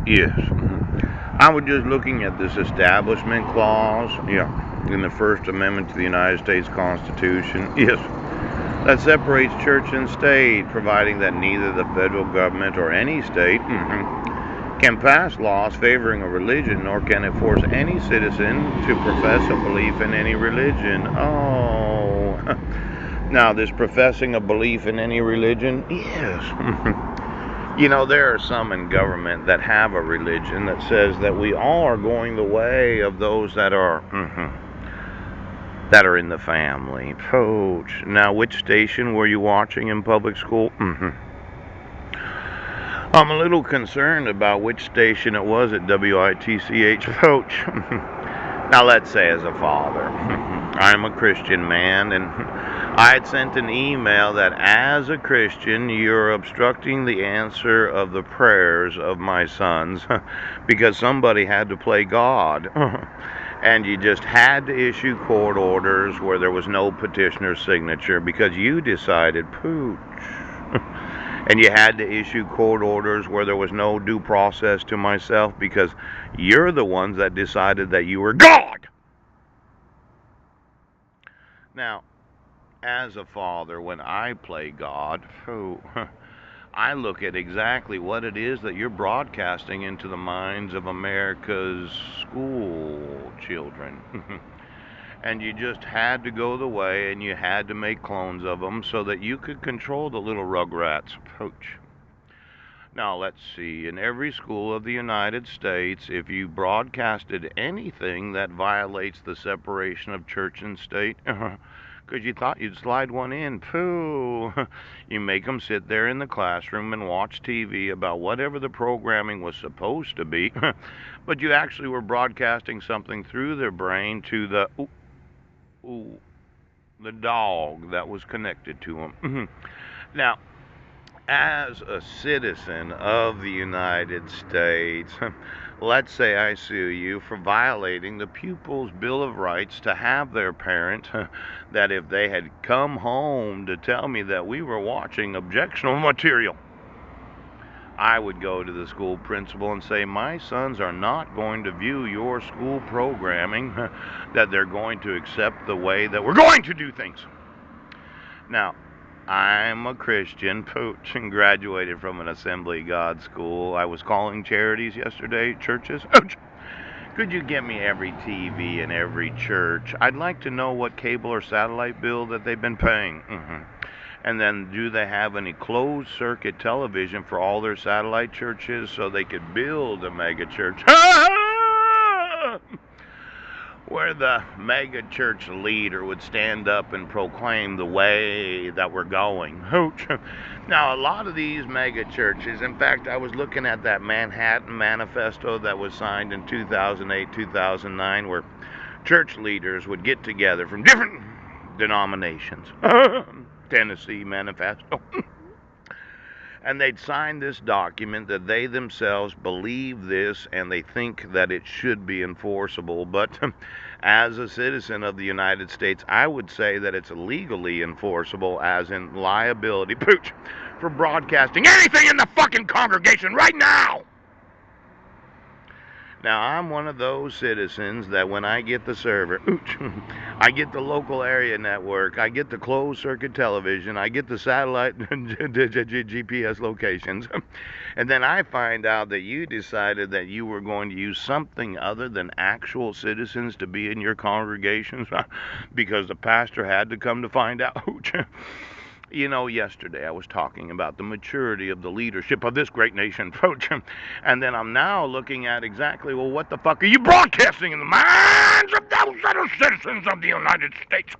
Yes. I was just looking at this establishment clause, in the First Amendment to the United States Constitution. Yes. That separates church and state, providing that neither the federal government or any state can pass laws favoring a religion, nor can it force any citizen to profess a belief in any religion. Oh. Now, this professing a belief in any religion, yes. There are some in government that have a religion that says that we all are going the way of those that are in the family. Coach, now which station were you watching in public school? I'm a little concerned about which station it was at WITCH. Coach. Now let's say as a father, I'm a Christian man, and I had sent an email that as a Christian, you're obstructing the answer of the prayers of my sons because somebody had to play God. And you just had to issue court orders where there was no petitioner's signature because you decided, pooch. And you had to issue court orders where there was no due process to myself because you're the ones that decided that you were God. Now, as a father, when I play God, I look at exactly what it is that you're broadcasting into the minds of America's school children. And you just had to go the way and you had to make clones of them so that you could control the little rugrats. Pooch. Now, let's see. In every school of the United States, if you broadcasted anything that violates the separation of church and state, because you thought you'd slide one in, pooh, you make them sit there in the classroom and watch TV about whatever the programming was supposed to be, but you actually were broadcasting something through their brain to the dog that was connected to them. Now, as a citizen of the United States, let's say I sue you for violating the pupil's Bill of Rights to have their parent, that if they had come home to tell me that we were watching objectionable material, I would go to the school principal and say, my sons are not going to view your school programming, that they're going to accept the way that we're going to do things. Now, I'm a Christian, pooch, and graduated from an Assembly of God school. I was calling charities yesterday, churches. Ouch! Could you get me every TV in every church? I'd like to know what cable or satellite bill that they've been paying. And then, do they have any closed circuit television for all their satellite churches so they could build a mega church? Where the mega church leader would stand up and proclaim the way that we're going. Now, a lot of these mega churches, in fact, I was looking at that Manhattan Manifesto that was signed in 2008, 2009, where church leaders would get together from different denominations. Tennessee Manifesto. And they'd sign this document that they themselves believe this and they think that it should be enforceable. But as a citizen of the United States, I would say that it's legally enforceable, as in liability, pooch, for broadcasting anything in the fucking congregation right now. Now, I'm one of those citizens that when I get the server, I get the local area network, I get the closed circuit television, I get the satellite GPS locations, and then I find out that you decided that you were going to use something other than actual citizens to be in your congregations because the pastor had to come to find out. Yesterday I was talking about the maturity of the leadership of this great nation, and then I'm now looking at exactly, well, what the fuck are you broadcasting in the minds of those that are citizens of the United States?